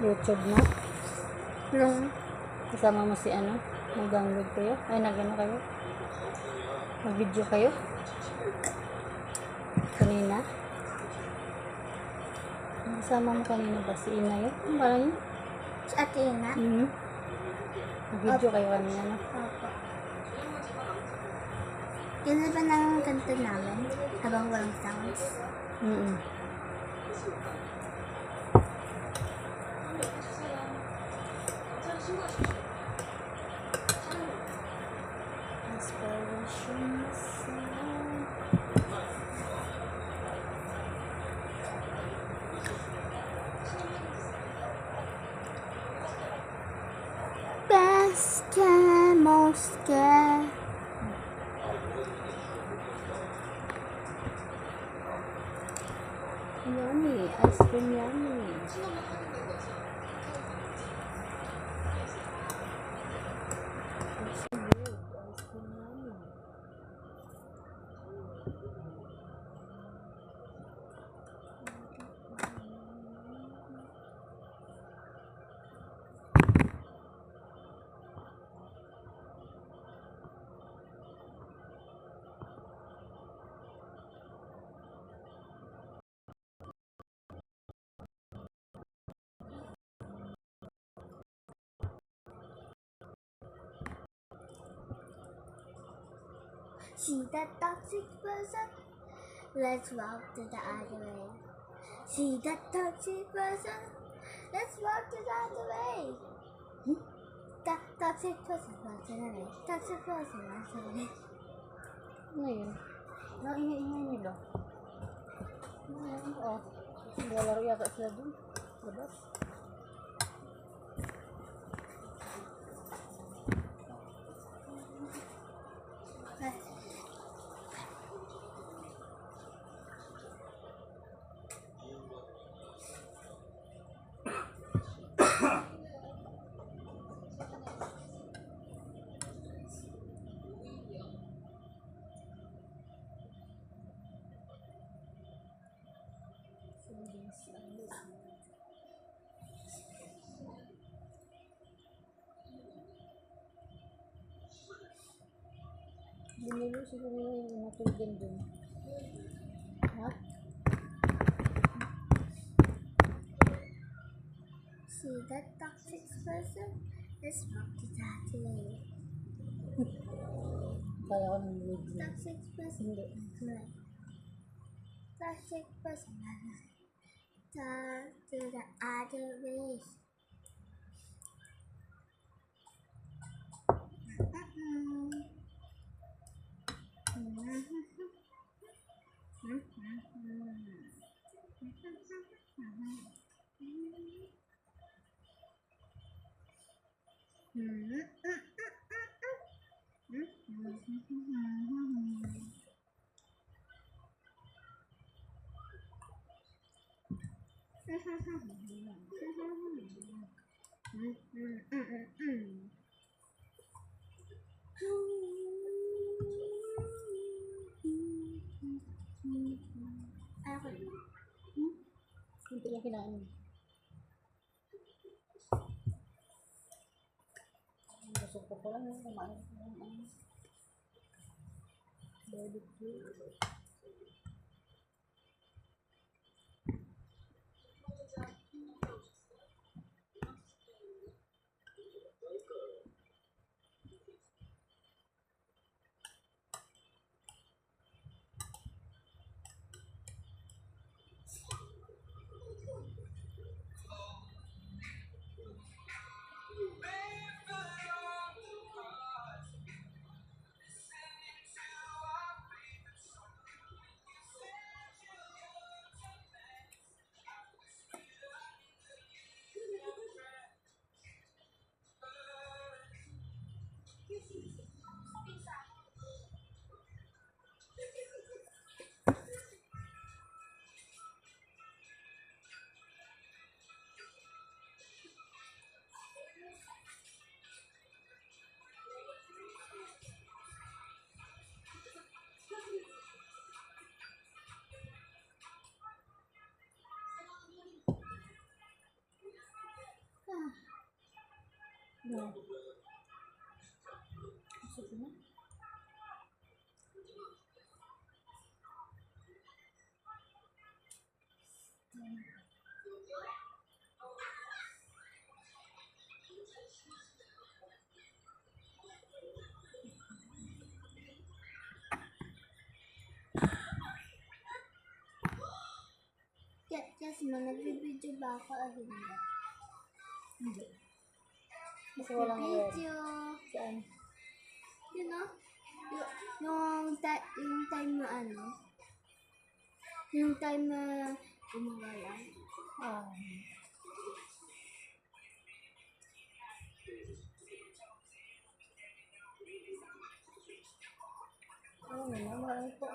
YouTube na. Kasama mo si ano? Mag-download kayo? Ay, nag-ano kayo? Mag-video kayo? Kanina? Kasama mo kanina ba? Si Ina yun? Ano ba yun? Si Ate Ina? Mag-video kayo kanina, no? Opo. Yun na ba nang kanta namin? Habang walang sounds? Best care, most care. Yummy. Ice cream yummy. See that toxic person? Let's walk to the other way. See that toxic person? Let's walk to the other way. Toxic person, walk to the way. Toxic person, walk to the way. Ano yun? Naingay-ingay nila. Oo. Naglalaro yata sila dun. Labas. Binilo siguro yung matulgan dun. Ha? See that toxic person? Let's walk to the other way. Kaya ko ng video. Toxic person, Hindi. toxic person, talk to the other way. Hindi lang kinain. Busog ko pala yung kumain ko ng barbecue. No. Sige na. Yes mo, nagbibideo ba ako o hindi? Hindi. Kasi walang word. Video. Saan? You know? Yung time na ano? Yung time na umawala. Ah. Ano na, marami po.